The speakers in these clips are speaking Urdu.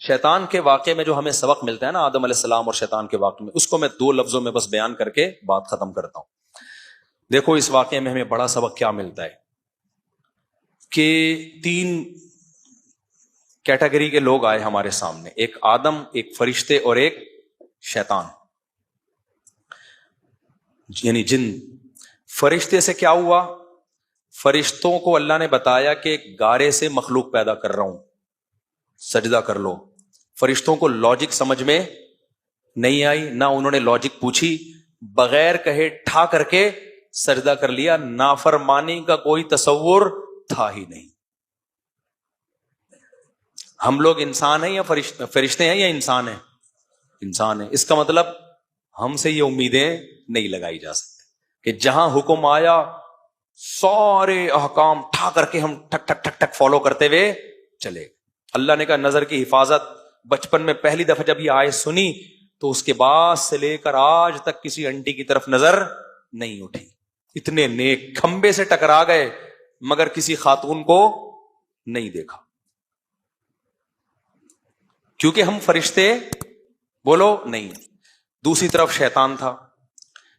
شیطان کے واقعے میں جو ہمیں سبق ملتا ہے نا آدم علیہ السلام اور شیطان کے واقعے میں، اس کو میں 2 لفظوں میں بس بیان کر کے بات ختم کرتا ہوں. دیکھو اس واقعے میں ہمیں بڑا سبق کیا ملتا ہے کہ 3 کیٹیگری کے لوگ آئے ہمارے سامنے، ایک آدم، ایک فرشتے اور ایک شیطان، یعنی جن. فرشتے سے کیا ہوا؟ فرشتوں کو اللہ نے بتایا کہ گارے سے مخلوق پیدا کر رہا ہوں، سجدہ کر لو. فرشتوں کو لاجک سمجھ میں نہیں آئی، نہ انہوں نے لاجک پوچھی، بغیر کہے ٹھا کر کے سجدہ کر لیا. نافرمانی کا کوئی تصور تھا ہی نہیں. ہم لوگ انسان ہیں یا فرشتے ہیں یا انسان ہیں؟ انسان ہیں. اس کا مطلب ہم سے یہ امیدیں نہیں لگائی جا سکتی کہ جہاں حکم آیا سارے احکام ٹھا کر کے ہم ٹھک ٹھک ٹھک ٹھک فالو کرتے ہوئے چلے. اللہ نے کہا نظر کی حفاظت. بچپن میں پہلی دفعہ جب یہ آیت سنی تو اس کے بعد سے لے کر آج تک کسی انٹی کی طرف نظر نہیں اٹھی. اتنے نیک کھمبے سے ٹکرا گئے مگر کسی خاتون کو نہیں دیکھا، کیونکہ ہم فرشتے بولو نہیں. دوسری طرف شیطان تھا.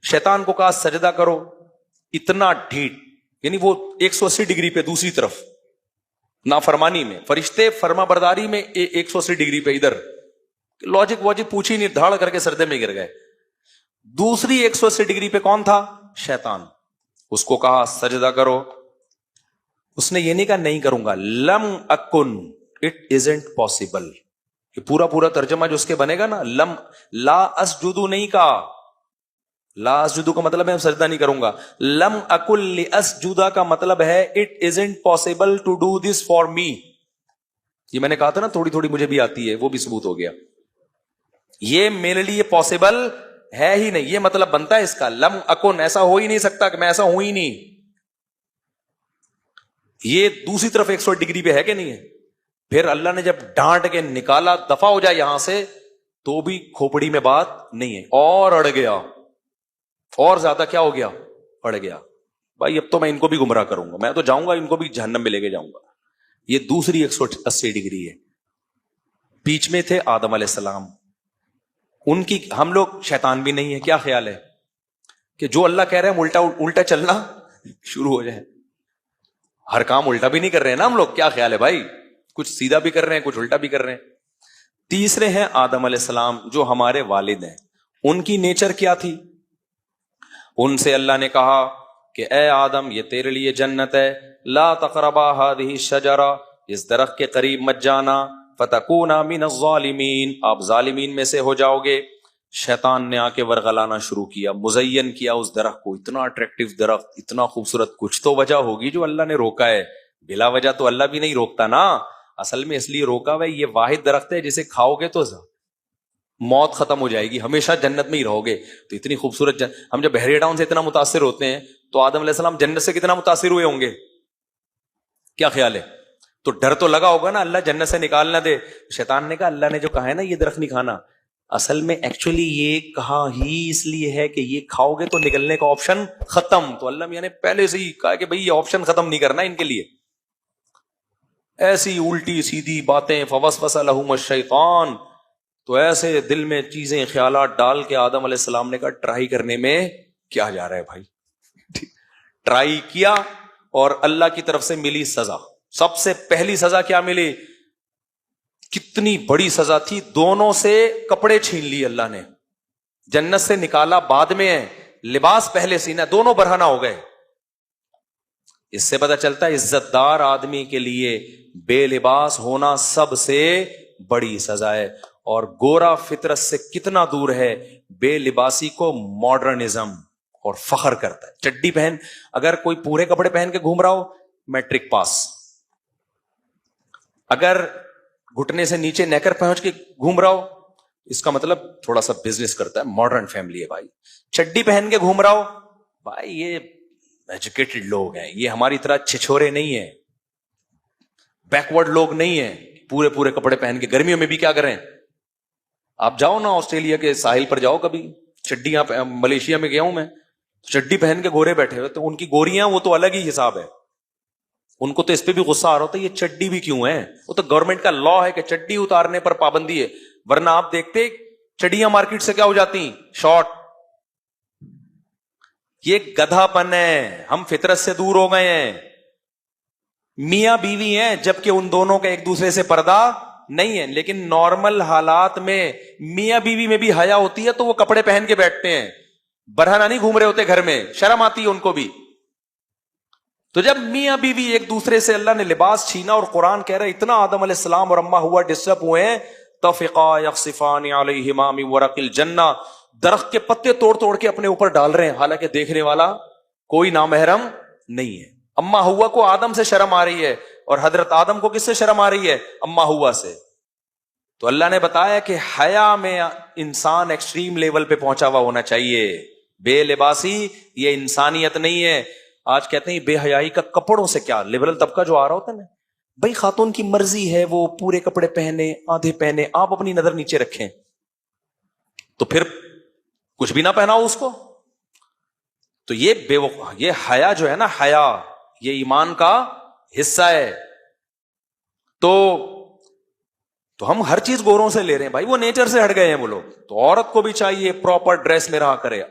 شیطان کو کہا سجدہ کرو، اتنا ڈھیٹ، یعنی وہ 180 ڈگری پہ دوسری طرف نافرمانی میں، فرشتے فرما برداری میں 180 ڈگری پہ ادھر. لاجک واجک پوچھی نہیں، دھاڑ کر کے سردے میں گر گئے. دوسری 180 ڈگری پہ کون تھا؟ شیطان. اس کو کہا سجدہ کرو، اس نے یہ نہیں کہا نہیں کروں گا. لم اکن، اٹ ازنٹ پاسبل. کہ پورا ترجمہ جو اس کے بنے گا نا، لا اسجدو نہیں کہا. لا اسجدو کا مطلب ہے سجدہ نہیں کروں گا. لم اکل لاسجدا کا مطلب ہے it isn't possible to do this for me. یہ میں نے کہا تھا نا تھوڑی تھوڑی مجھے بھی آتی ہے، وہ بھی ثبوت ہو گیا. یہ میرے لیے پاسبل ہے ہی نہیں. یہ مطلب بنتا ہے اس کا، لم اکن، ایسا ہو ہی نہیں سکتا کہ میں ایسا ہوں ہی نہیں. یہ دوسری طرف 180 ڈگری پہ ہے کہ نہیں ہے؟ پھر اللہ نے جب ڈانٹ کے نکالا دفع ہو جائے یہاں سے، تو بھی کھوپڑی میں بات نہیں ہے، اور اڑ گیا، اور زیادہ کیا ہو گیا؟ اڑ گیا. بھائی اب تو میں ان کو بھی گمراہ کروں گا، میں تو جاؤں گا ان کو بھی جہنم میں لے کے جاؤں گا. یہ دوسری 180 ڈگری ہے. بیچ میں تھے آدم علیہ السلام. ان کی، ہم لوگ شیطان بھی نہیں ہے. کیا خیال ہے کہ جو اللہ کہہ رہے ہیں الٹا چلنا شروع ہو جائے؟ ہر کام الٹا بھی نہیں کر رہے ہیں نا ہم لوگ. کیا خیال ہے بھائی؟ کچھ سیدھا بھی کر رہے ہیں، کچھ الٹا بھی کر رہے ہیں. تیسرے ہیں آدم علیہ السلام جو ہمارے والد ہیں. ان کی نیچر کیا تھی؟ ان سے اللہ نے کہا کہ اے آدم یہ تیرے لیے جنت ہے، لا تقربا هذه الشجرہ، اس درخت کے قریب مت جانا، فتکونا من الظالمین، آپ ظالمین میں سے ہو جاؤ گے. شیطان نے آ کے ورغلانا شروع کیا، مزین کیا اس درخت کو. اتنا اٹریکٹیو درخت، اتنا خوبصورت، کچھ تو وجہ ہوگی جو اللہ نے روکا ہے. بلا وجہ تو اللہ بھی نہیں روکتا نا. اصل میں اس لیے روکا ہوا ہے، یہ واحد درخت ہے جسے کھاؤ گے تو موت ختم ہو جائے گی، ہمیشہ جنت میں ہی رہو گے. تو اتنی خوبصورت ہم جب بحیرہ ڈاؤن سے اتنا متاثر ہوتے ہیں تو آدم علیہ السلام جنت سے کتنا متاثر ہوئے ہوں گے؟ کیا خیال ہے؟ تو ڈر تو لگا ہوگا نا اللہ جنت سے نکال نہ دے. شیطان نے کہا اللہ نے جو کہا ہے نا یہ درخت نہیں کھانا، اصل میں ایکچولی یہ کہا ہی اس لیے ہے کہ یہ کھاؤ گے تو نکلنے کا آپشن ختم. تو اللہ میاں نے پہلے سے ہی کہا کہ بھئی یہ آپشن ختم نہیں کرنا ان کے لیے. ایسی الٹی سیدھی باتیں. فوسوس لہم الشیطان، تو ایسے دل میں چیزیں خیالات ڈال کے آدم علیہ السلام نے کہا ٹرائی کرنے میں کیا جا رہا ہے بھائی. ٹرائی کیا اور اللہ کی طرف سے ملی سزا. سب سے پہلی سزا کیا ملی؟ کتنی بڑی سزا تھی. دونوں سے کپڑے چھین لیے اللہ نے، جنت سے نکالا بعد میں ہے، لباس پہلے سینا، دونوں برہنہ ہو گئے. اس سے پتہ چلتا ہے عزت دار آدمی کے لیے بے لباس ہونا سب سے بڑی سزا ہے. اور گورا فطرت سے کتنا دور ہے بے لباسی کو ماڈرنزم، اور فخر کرتا ہے. چڈی پہن، اگر کوئی پورے کپڑے پہن کے گھوم رہا ہو میٹرک پاس. اگر گھٹنے سے نیچے نیکر پہنچ کے گھوم رہا ہو اس کا مطلب تھوڑا سا بزنس کرتا ہے، ماڈرن فیملی ہے بھائی. چڈی پہن کے گھوم رہا ہو بھائی یہ ایجوکیٹڈ لوگ ہیں، یہ ہماری طرح چھچورے نہیں ہیں، بیکورڈ لوگ نہیں ہیں. پورے کپڑے پہن کے گرمیوں میں بھی کیا کریں؟ آپ جاؤ نا آسٹریلیا کے ساحل پر جاؤ کبھی، چڈیاں، ملیشیا میں گیا ہوں میں، چڈی پہن کے گورے بیٹھے ہوئے، تو ان کی گوریاں وہ تو الگ ہی حساب ہے. ان کو تو اس پہ بھی غصہ آ رہا ہوتا ہے، یہ چڈی بھی کیوں ہے؟ وہ تو گورنمنٹ کا لا ہے کہ چڈی اتارنے پر پابندی ہے، ورنہ آپ دیکھتے چڈیاں مارکیٹ سے کیا ہو جاتی، شارٹ۔ یہ گدھا پن ہے، ہم فطرت سے دور ہو گئے ہیں۔ میاں بیوی ہیں جبکہ ان دونوں کا ایک دوسرے سے پردہ نہیں ہے، لیکن نارمل حالات میں میاں بیوی میں بھی حیا ہوتی ہے تو وہ کپڑے پہن کے بیٹھتے ہیں، برہنہ نہیں گھوم رہے ہوتے گھر میں، شرم آتی ہے ان کو بھی۔ تو جب میاں بیوی ایک دوسرے سے اللہ نے لباس چھینا، اور قرآن کہہ رہا ہے اتنا آدم علیہ السلام اور اما ہوا ڈسٹرب ہوئے ہیں، تفقا یخصفان علیہما من ورق الجنہ، درخت کے پتے توڑ توڑ کے اپنے اوپر ڈال رہے ہیں، حالانکہ دیکھنے والا کوئی نامحرم نہیں ہے۔ اما ہوا کو آدم سے شرم آ رہی ہے، اور حضرت آدم کو کس سے شرم آ رہی ہے؟ اما ہوا سے۔ تو اللہ نے بتایا کہ حیا میں انسان ایکسٹریم لیول پہ پہنچا ہوا ہونا چاہیے، بے لباسی یہ انسانیت نہیں ہے۔ آج کہتے ہیں بے حیائی کا کپڑوں سے کیا، لبرل طبقہ جو آ رہا ہوتا ہے نا، بھائی خاتون کی مرضی ہے وہ پورے کپڑے پہنے آدھے پہنے، آپ اپنی نظر نیچے رکھیں، تو پھر کچھ بھی نہ پہناؤ اس کو۔ تو یہ حیا جو ہے نا، حیا یہ ایمان کا حصہ ہے۔ تو ہم ہر چیز گوروں سے لے رہے ہیں، بھائی وہ نیچر سے ہٹ گئے ہیں وہ لوگ۔ تو عورت کو بھی چاہیے پراپر ڈریس میں رہا کرے۔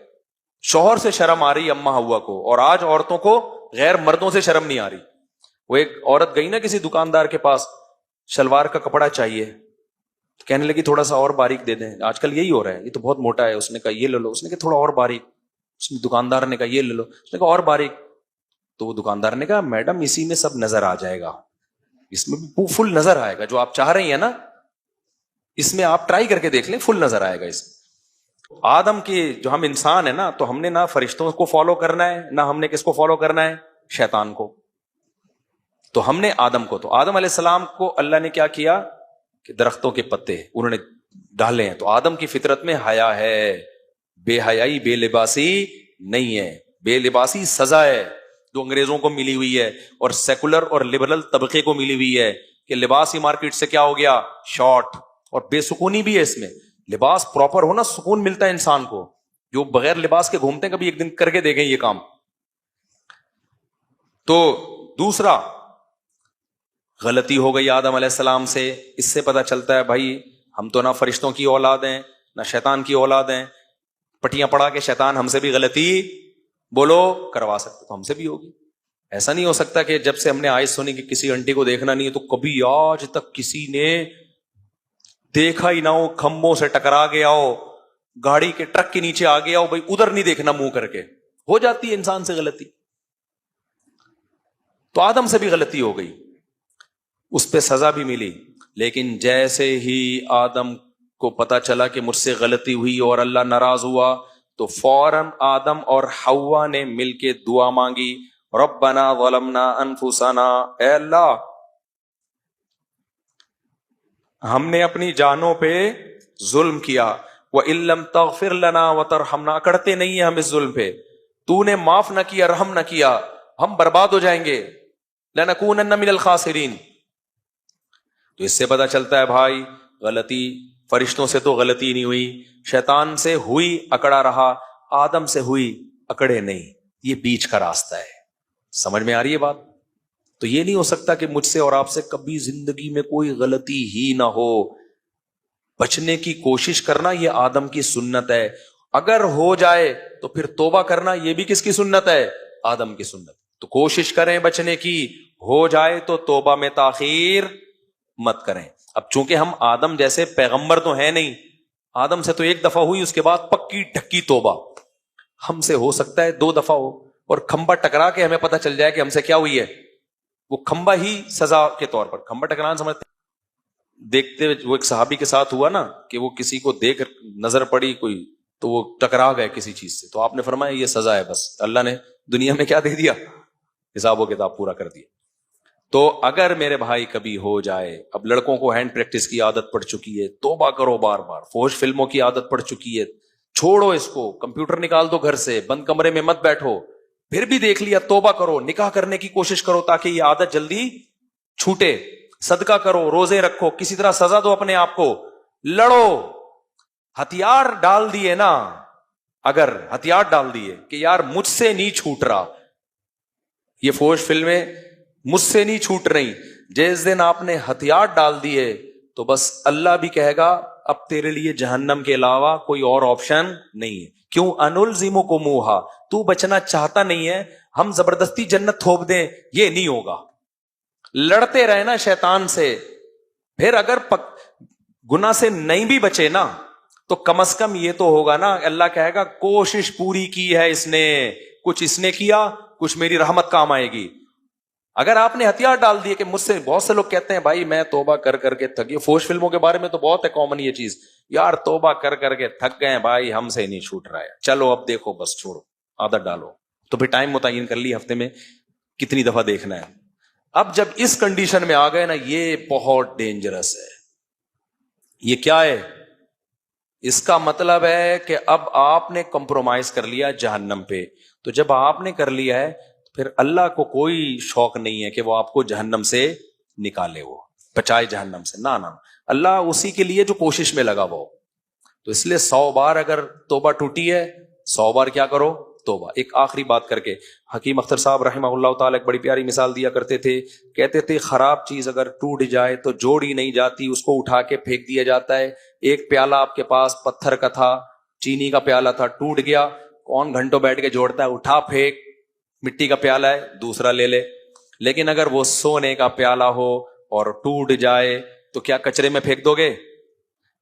شوہر سے شرم آ رہی اما ہوا کو، اور آج عورتوں کو غیر مردوں سے شرم نہیں آ رہی۔ وہ ایک عورت گئی نا کسی دکاندار کے پاس، شلوار کا کپڑا چاہیے، تو کہنے لگی تھوڑا سا اور باریک دے دیں، آج کل یہی ہو رہا ہے، یہ تو بہت موٹا ہے، اس نے کہا یہ لے لو، اس نے کہا تھوڑا اور باریک، اس نے دکاندار نے کہا یہ لے لو، اس نے کہا اور باریک، تو وہ دکاندار نے کہا میڈم اسی میں سب نظر آ جائے گا، اس میں بھی فل نظر آئے گا، جو آپ چاہ رہی ہیں نا اس میں آپ ٹرائی کر کے دیکھ لیں، فل نظر آئے گا اس میں۔ آدم کی جو ہم انسان ہیں نا، تو ہم نے نہ فرشتوں کو فالو کرنا ہے، نہ ہم نے کس کو فالو کرنا ہے، شیطان کو۔ تو ہم نے آدم کو، تو آدم علیہ السلام کو اللہ نے کیا کیا کہ درختوں کے پتے انہوں نے ڈالے ہیں، تو آدم کی فطرت میں حیا ہے، بے حیائی بے لباسی نہیں ہے۔ بے لباسی سزا ہے جو انگریزوں کو ملی ہوئی ہے، اور سیکولر اور لبرل طبقے کو ملی ہوئی ہے، کہ لباس ہی مارکیٹ سے کیا ہو گیا، شارٹ، اور بے سکونی بھی ہے اس میں۔ لباس پراپر ہونا سکون ملتا ہے انسان کو، جو بغیر لباس کے گھومتے ہیں کبھی ایک دن کر کے دیکھیں یہ کام۔ تو دوسرا غلطی ہو گئی آدم علیہ السلام سے، اس سے پتہ چلتا ہے بھائی ہم تو نہ فرشتوں کی اولاد ہیں نہ شیطان کی اولاد ہیں، پٹیاں پڑا کے شیطان ہم سے بھی غلطی بولو کروا سکتے تو ہم سے بھی ہوگی۔ ایسا نہیں ہو سکتا کہ جب سے ہم نے آیت سنی کہ کسی انٹی کو دیکھنا نہیں ہے تو کبھی آج تک کسی نے دیکھا ہی نہ ہو، کھمبوں سے ٹکرا گیا ہو، گاڑی کے ٹرک کے نیچے آ گیا ہو، بھائی ادھر نہیں دیکھنا منہ کر کے، ہو جاتی ہے انسان سے غلطی۔ تو آدم سے بھی غلطی ہو گئی، اس پہ سزا بھی ملی، لیکن جیسے ہی آدم کو پتا چلا کہ مجھ سے غلطی ہوئی اور اللہ ناراض ہوا، تو فوراً آدم اور حوا نے مل کے دعا مانگی، ربنا ظلمنا انفسنا، اے اللہ ہم نے اپنی جانوں پہ ظلم کیا، وَإِن لَّمْ تَغْفِرْ لَنَا وَتَرْحَمْنَا، اکڑتے نہیں ہیں ہم اس ظلم پہ، تو نے معاف نہ کیا، رحم نہ کیا، ہم برباد ہو جائیں گے، لَنَكُونَنَّ مِنَ الْخَاسِرِينَ۔ تو اس سے پتا چلتا ہے بھائی غلطی فرشتوں سے تو غلطی نہیں ہوئی، شیطان سے ہوئی اکڑا رہا، آدم سے ہوئی اکڑے نہیں، یہ بیچ کا راستہ ہے۔ سمجھ میں آ رہی ہے بات؟ تو یہ نہیں ہو سکتا کہ مجھ سے اور آپ سے کبھی زندگی میں کوئی غلطی ہی نہ ہو، بچنے کی کوشش کرنا یہ آدم کی سنت ہے، اگر ہو جائے تو پھر توبہ کرنا یہ بھی کس کی سنت ہے، آدم کی سنت۔ تو کوشش کریں بچنے کی، ہو جائے تو توبہ میں تاخیر مت کریں۔ اب چونکہ ہم آدم جیسے پیغمبر تو ہیں نہیں، آدم سے تو ایک دفعہ ہوئی، اس کے بعد پکی ڈھکی توبہ، ہم سے ہو سکتا ہے 2 دفعہ ہو، اور کھمبا ٹکرا کے ہمیں پتہ چل جائے کہ ہم سے کیا ہوئی ہے، وہ کھمبا ہی سزا کے طور پر، کھمبا ٹکرانا سمجھتے دیکھتے ہوئے، وہ ایک صحابی کے ساتھ ہوا نا کہ وہ کسی کو دیکھ نظر پڑی کوئی تو وہ ٹکرا گئے کسی چیز سے، تو آپ نے فرمایا یہ سزا ہے، بس اللہ نے دنیا میں کیا دے دیا، حساب و کتاب پورا کر دیا۔ تو اگر میرے بھائی کبھی ہو جائے، اب لڑکوں کو ہینڈ پریکٹس کی عادت پڑ چکی ہے، توبہ کرو بار بار، فوش فلموں کی عادت پڑ چکی ہے، چھوڑو اس کو، کمپیوٹر نکال دو گھر سے، بند کمرے میں مت بیٹھو، پھر بھی دیکھ لیا توبہ کرو، نکاح کرنے کی کوشش کرو تاکہ یہ عادت جلدی چھوٹے، صدقہ کرو، روزے رکھو، کسی طرح سزا دو اپنے آپ کو، لڑو، ہتھیار ڈال دیے نا، اگر ہتھیار ڈال دیے کہ یار مجھ سے نہیں چھوٹ رہا، یہ فوش فلمیں مجھ سے نہیں چھوٹ رہی. جس دن آپ نے ہتھیار ڈال دیے تو بس اللہ بھی کہے گا اب تیرے لیے جہنم کے علاوہ کوئی اور آپشن نہیں ہے. کیوں؟ انلزمکموہا، تو بچنا چاہتا نہیں ہے، ہم زبردستی جنت تھوپ دیں، یہ نہیں ہوگا. لڑتے رہے نا شیطان سے. پھر اگر گناہ سے نہیں بھی بچے نا تو کم از کم یہ تو ہوگا نا، اللہ کہے گا کوشش پوری کی ہے اس نے، کچھ اس نے کیا، کچھ میری رحمت کام آئے گی. اگر آپ نے ہتھیار ڈال دیے، کہ مجھ سے بہت سے لوگ کہتے ہیں بھائی میں توبہ کر کر کے تھک گیا، فوش فلموں کے بارے میں تو بہت ہے کامن یہ چیز، یار توبہ کر کر کے تھک گئے بھائی، ہم سے نہیں چھوٹ رہا ہے، چلو اب دیکھو بس چھوڑو، عادت ڈالو. تو پھر ٹائم متعین کر لی ہفتے میں کتنی دفعہ دیکھنا ہے. اب جب اس کنڈیشن میں آ گئے نا، یہ بہت ڈینجرس ہے. یہ کیا ہے؟ اس کا مطلب ہے کہ اب آپ نے کمپرومائز کر لیا جہنم پہ. تو جب آپ نے کر لیا ہے پھر اللہ کو کوئی شوق نہیں ہے کہ وہ آپ کو جہنم سے نکالے، وہ بچائے جہنم سے، نہ اللہ اسی کے لیے جو کوشش میں لگا وہ. تو اس لیے 100 بار اگر توبہ ٹوٹی ہے 100 بار کیا کرو؟ توبہ. ایک آخری بات کر کے، حکیم اختر صاحب رحمہ اللہ تعالی ایک بڑی پیاری مثال دیا کرتے تھے. کہتے تھے خراب چیز اگر ٹوٹ جائے تو جوڑی نہیں جاتی، اس کو اٹھا کے پھینک دیا جاتا ہے. ایک پیالہ آپ کے پاس پتھر کا تھا، چینی کا پیالہ تھا، ٹوٹ گیا، کون گھنٹوں بیٹھ کے جوڑتا ہے؟ اٹھا پھینک. مٹی کا پیالہ ہے دوسرا لے لے. لیکن اگر وہ سونے کا پیالہ ہو اور ٹوٹ جائے تو کیا کچرے میں پھینک دو گے؟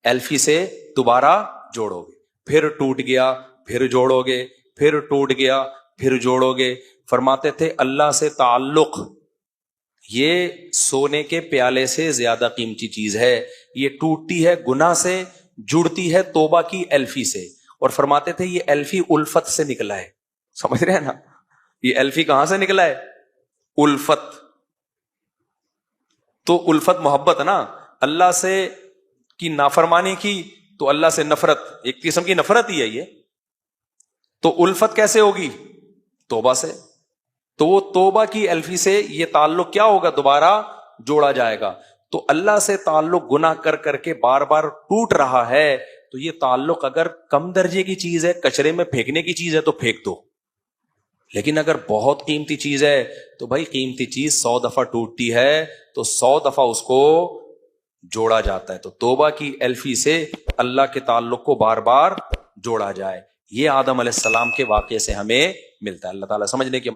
ایلفی سے دوبارہ جوڑو گے. پھر ٹوٹ گیا پھر جوڑو گے، پھر ٹوٹ گیا پھر جوڑو گے. فرماتے تھے اللہ سے تعلق یہ سونے کے پیالے سے زیادہ قیمتی چیز ہے. یہ ٹوٹتی ہے گناہ سے، جڑتی ہے توبہ کی ایلفی سے. اور فرماتے تھے یہ ایلفی الفت سے نکلا ہے. سمجھ رہے ہیں نا؟ یہ ایلفی کہاں سے نکلا ہے؟ الفت. تو الفت محبت نا، اللہ سے کی نافرمانی کی تو اللہ سے نفرت، ایک قسم کی نفرت ہی ہے یہ. تو الفت کیسے ہوگی؟ توبہ سے. تو وہ توبہ کی الفی سے یہ تعلق کیا ہوگا؟ دوبارہ جوڑا جائے گا. تو اللہ سے تعلق گناہ کر کر کے بار بار ٹوٹ رہا ہے تو یہ تعلق اگر کم درجے کی چیز ہے، کچرے میں پھینکنے کی چیز ہے تو پھینک دو. لیکن اگر بہت قیمتی چیز ہے تو بھائی قیمتی چیز 100 دفعہ ٹوٹتی ہے تو 100 دفعہ اس کو جوڑا جاتا ہے. تو توبہ کی الفی سے اللہ کے تعلق کو بار بار جوڑا جائے. یہ آدم علیہ السلام کے واقعے سے ہمیں ملتا ہے. اللہ تعالیٰ سمجھنے کی